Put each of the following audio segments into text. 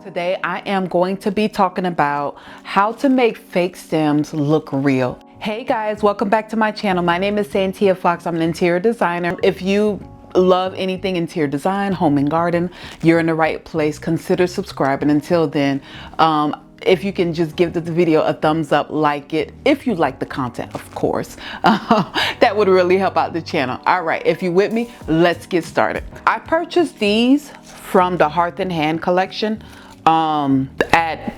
Today I am going to be talking about how to make fake stems look real. Hey guys, welcome back to my channel. My name is Santia Fox. I'm an interior designer. If you love anything interior design, home and garden, you're in the right place. Consider subscribing. Until then, if you can just give the video a thumbs up, like it, if you like the content, of course, that would really help out the channel. All right, if you're with me, let's get started. I purchased these from the Hearth and Hand collection at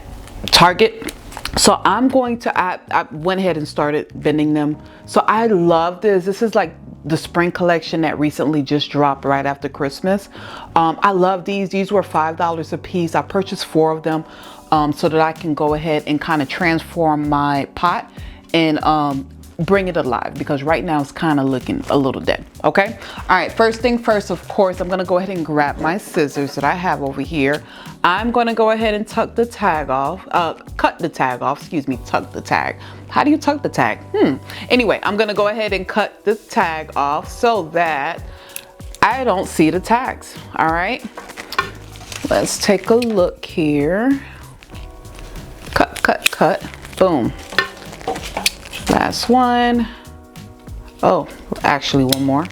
Target. So I'm going to, I went ahead and started bending them. So I love this. This is like the spring collection that recently just dropped right after Christmas. I love these. These were $5 a piece. I purchased 4 of them so that I can go ahead and kind of transform my pot and bring it alive, because right now it's kind of looking a little dead. Okay, all right, first thing first, of course, I'm gonna go ahead and grab my scissors that I have over here. I'm gonna go ahead and tuck the tag off, cut the tag off, excuse me, tuck the tag. How do you tuck the tag? Anyway, I'm gonna go ahead and cut the tag off so that I don't see the tags. All right, let's take a look here. Cut, cut, cut, boom. Last one. Oh, actually one more.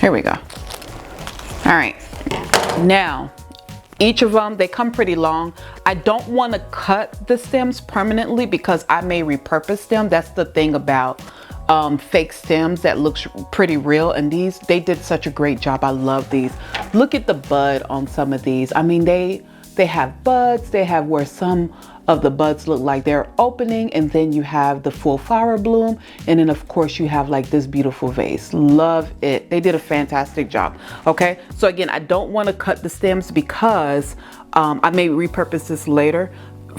Here we go. All right, now each of them, they come pretty long. I don't want to cut the stems permanently because I may repurpose them. That's the thing about fake stems that looks pretty real, and these, they did such a great job. I love these. Look at the bud on some of these. I mean, they have buds. They have where some of the buds look like they're opening, and then you have the full flower bloom, and then of course you have like this beautiful vase. Love it. They did a fantastic job. Okay, so again, I don't want to cut the stems because I may repurpose this later.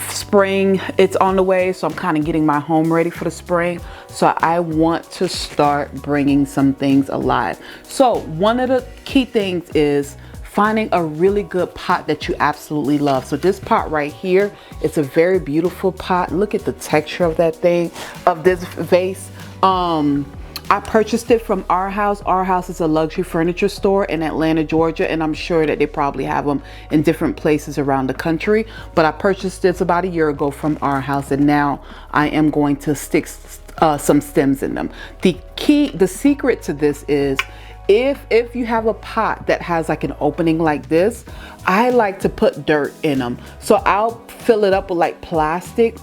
Spring, it's on the way, so I'm kind of getting my home ready for the spring. So I want to start bringing some things alive. So one of the key things is finding a really good pot that you absolutely love. So this pot right here, it's a very beautiful pot. Look at the texture of that thing, of this vase. I purchased it from Arhaus. Arhaus is a luxury furniture store in Atlanta, Georgia, and I'm sure that they probably have them in different places around the country. But I purchased this about a year ago from Arhaus, and now I am going to stick some stems in them. The secret to this is, if you have a pot that has like an opening like this, I like to put dirt in them. So I'll fill it up with like plastic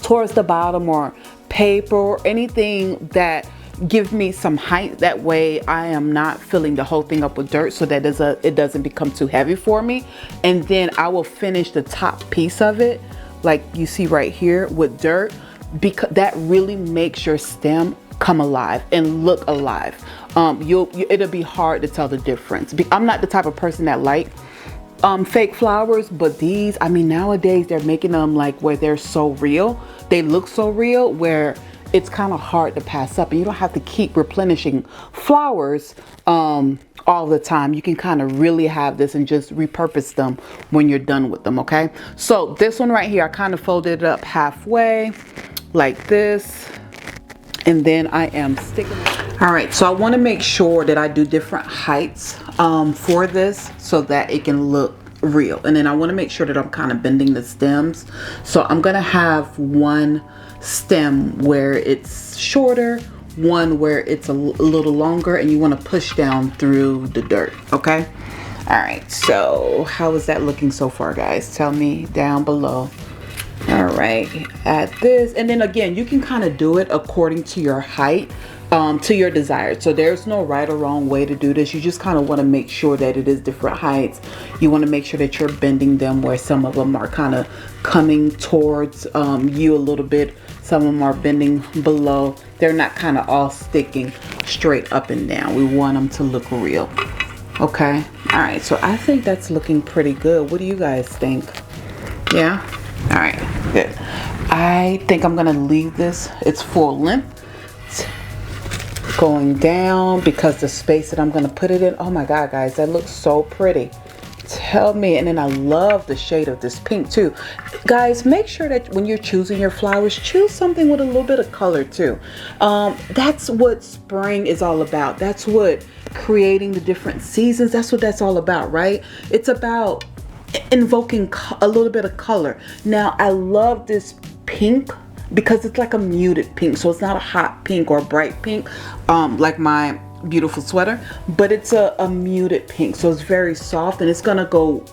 towards the bottom, or paper, or anything that gives me some height. That way I am not filling the whole thing up with dirt, so that it doesn't become too heavy for me. And then I will finish the top piece of it, like you see right here, with dirt, because that really makes your stem come alive and look alive. It'll be hard to tell the difference. I'm not the type of person that like fake flowers, but these, I mean, nowadays they're making them like where they're so real. They look so real where it's kind of hard to pass up, and you don't have to keep replenishing flowers all the time. You can kind of really have this and just repurpose them when you're done with them. Okay, so this one right here, I kind of folded it up halfway like this, and then I am sticking. All right, so I want to make sure that I do different heights for this so that it can look real. And then I want to make sure that I'm kind of bending the stems. So I'm going to have one stem where it's shorter, one where it's a little longer, and you want to push down through the dirt. Okay. All right, so how is that looking so far, guys? Tell me down below. All right, add this, and then again, you can kind of do it according to your height, to your desire. So there's no right or wrong way to do this. You just kind of want to make sure that it is different heights. You want to make sure that you're bending them where some of them are kind of coming towards you a little bit. Some of them are bending below. They're not kind of all sticking straight up and down. We want them to look real. Okay. All right, so I think that's looking pretty good. What do you guys think? Yeah. All right, good. I think I'm gonna leave this, it's full length, going down, because the space that I'm gonna put it in, oh my God, guys, that looks so pretty. Tell me. And then I love the shade of this pink too. Guys, make sure that when you're choosing your flowers, choose something with a little bit of color too. That's what spring is all about. That's what creating the different seasons. That's what that's all about, right? It's about invoking a little bit of color. Now I love this pink because it's like a muted pink, so it's not a hot pink or a bright pink like my beautiful sweater, but it's a muted pink, so it's very soft and it's gonna go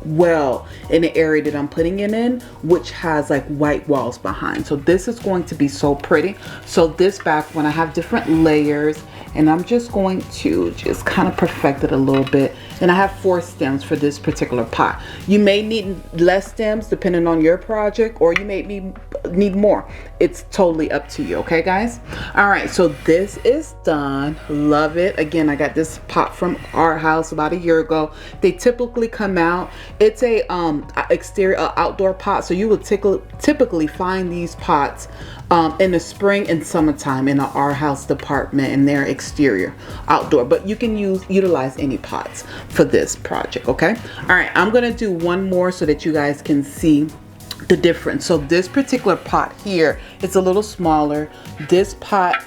well in the area that I'm putting it in, which has like white walls behind. So this is going to be so pretty. So this back, when I have different layers, and I'm just going to just kind of perfect it a little bit. And I have 4 stems for this particular pot. You may need less stems depending on your project, or you may need more. It's totally up to you, okay guys? All right, so this is done. Love it. Again, I got this pot from Arhaus about a year ago. They typically come out. It's a outdoor pot, so you will typically find these pots in the spring and summertime in the Arhaus department in their exterior outdoor, but you can utilize any pots for this project, okay? All right, I'm gonna do one more so that you guys can see the difference. So this particular pot here, it's a little smaller. This pot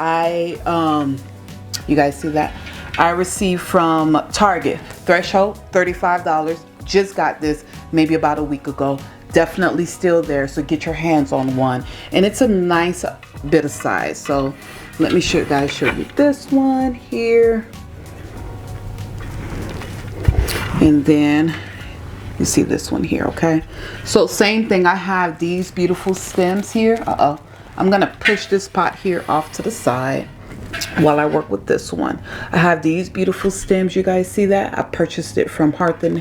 you guys see that? I received from Target. Threshold, $35. Just got this maybe about a week ago. Definitely still there, so get your hands on one. And it's a nice bit of size. So let me show you this one here. And then you see this one here, okay? So same thing, I have these beautiful stems here. I'm gonna push this pot here off to the side while I work with this one. I have these beautiful stems. You guys see that? I purchased it from Hearth and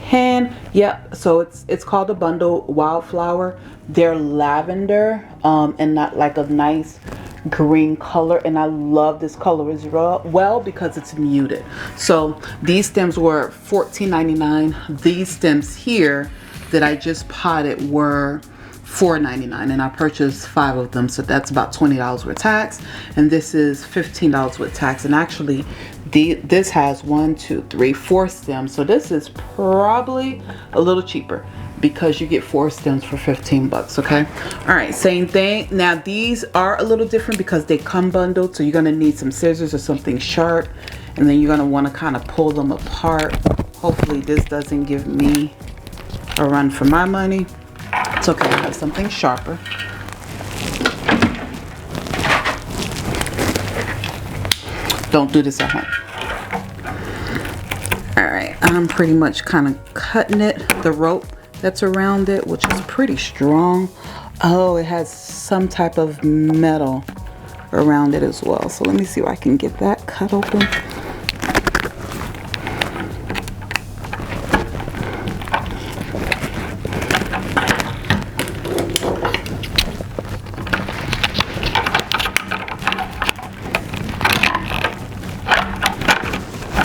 Hand. Yep, so it's called a bundle wildflower. They're lavender and not like a nice green color, and I love this color as well because it's muted. So these stems were $14.99. These stems here that I just potted were $4.99, and I purchased 5 of them, so that's about $20 with tax, and this is $15 with tax. And actually this has 1, 2, 3, 4 stems, so this is probably a little cheaper because you get 4 stems for 15 bucks, okay? All right, same thing. Now these are a little different because they come bundled, so you're gonna need some scissors or something sharp, and then you're gonna wanna kind of pull them apart. Hopefully this doesn't give me a run for my money. It's okay, I have something sharper. Don't do this at home. All right, I'm pretty much kind of cutting it, the rope that's around it, which is pretty strong. Oh, it has some type of metal around it as well. So let me see if I can get that cut open.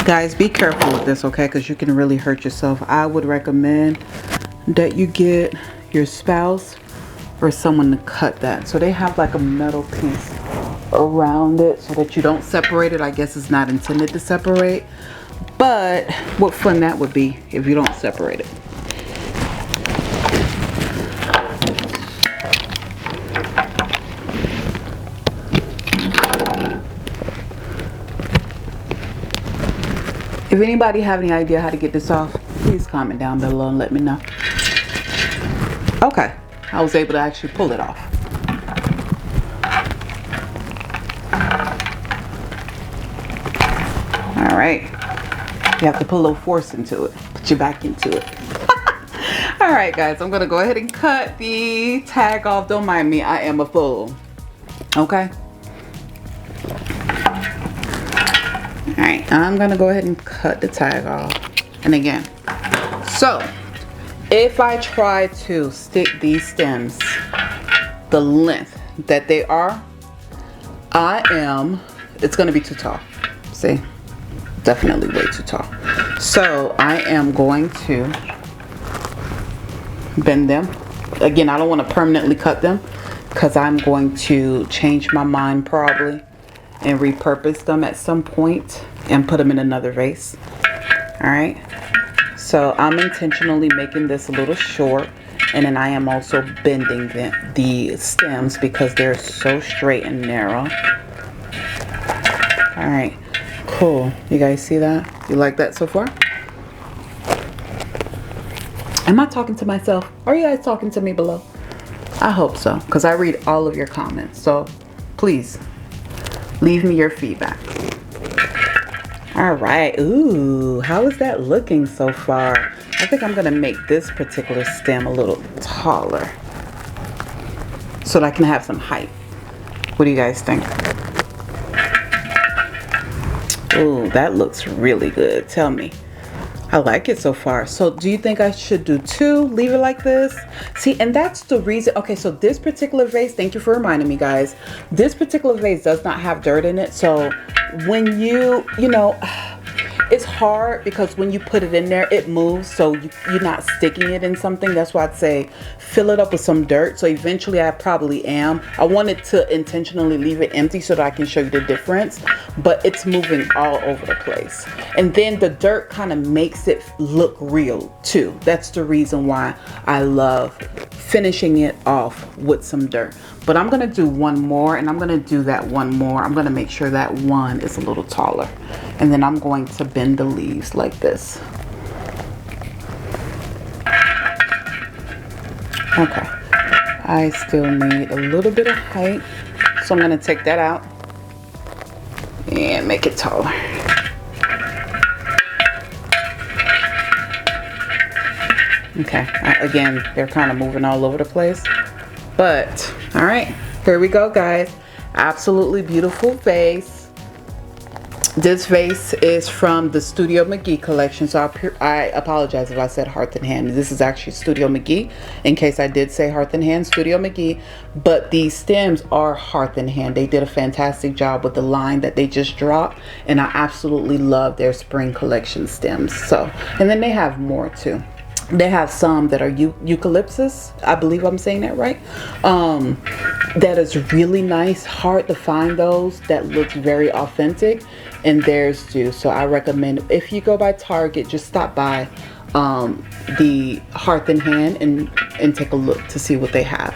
Guys, be careful with this, okay, because you can really hurt yourself. I would recommend that you get your spouse or someone to cut that. So they have like a metal piece around it so that you don't separate it. I guess it's not intended to separate, but what fun that would be if you don't separate it. If anybody have any idea how to get this off, please comment down below and let me know. Okay, I was able to actually pull it off. All right, you have to put a little force into it, put your back into it. All right, guys, I'm gonna go ahead and cut the tag off. Don't mind me, I am a fool. Okay. All right, I'm gonna go ahead and cut the tag off. And again, so if I try to stick these stems the length that they are, it's gonna be too tall. See, definitely way too tall. So I am going to bend them. Again, I don't want to permanently cut them because I'm going to change my mind probably and repurpose them at some point and put them in another vase. All right, so I'm intentionally making this a little short, and then I am also bending the stems because they're so straight and narrow. All right, Cool. You guys see that? You like that so far? Am I talking to myself? Are you guys talking to me below? I hope so, because I read all of your comments. So please leave me your feedback. All right. Ooh, how is that looking so far? I think I'm gonna make this particular stem a little taller so that I can have some height. What do you guys think? Ooh, that looks really good. Tell me. I like it so far. So do you think I should do two? Leave it like this? See, and that's the reason. Okay, so this particular vase, thank you for reminding me, guys. This particular vase does not have dirt in it. So when you know, it's hard because when you put it in there, it moves. So you're not sticking it in something. That's why I'd say fill it up with some dirt. So eventually I probably am. I wanted to intentionally leave it empty so that I can show you the difference. But it's moving all over the place. And then the dirt kind of makes it look real too. That's the reason why I love finishing it off with some dirt. But I'm gonna do one more, and I'm gonna do that one more. I'm gonna make sure that one is a little taller. And then I'm going to bend the leaves like this. Okay, I still need a little bit of height. So I'm gonna take that out and make it taller. Okay, again, they're kind of moving all over the place. But, all right, here we go, guys. Absolutely beautiful vase. This vase is from the Studio McGee collection. So I apologize if I said Hearth and Hand. This is actually Studio McGee, in case I did say Hearth and Hand, Studio McGee. But these stems are Hearth and Hand. They did a fantastic job with the line that they just dropped. And I absolutely love their spring collection stems. So, and then they have more too. They have some that are eucalyptus. I believe I'm saying that right. That is really nice. Hard to find those. That looks very authentic. And there's too. So I recommend, if you go by Target, just stop by the Hearth and Hand and take a look to see what they have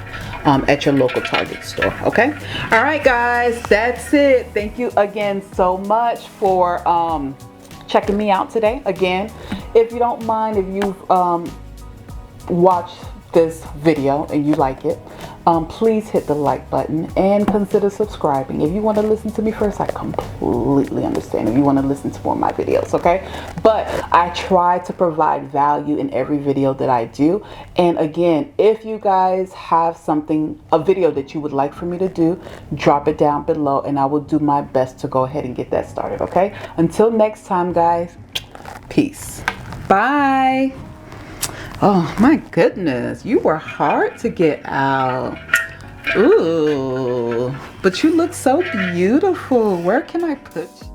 at your local Target store. Okay. All right, guys. That's it. Thank you again so much for checking me out today. Again, if you don't mind, if you've watched this video and you like it, please hit the like button and consider subscribing. If you want to listen to me first, I completely understand if you want to listen to more of my videos, okay? But I try to provide value in every video that I do. And again, if you guys have a video that you would like for me to do, drop it down below and I will do my best to go ahead and get that started, okay? Until next time, guys, peace. Bye. Oh my goodness, you were hard to get out. Ooh, but you look so beautiful. Where can I put you?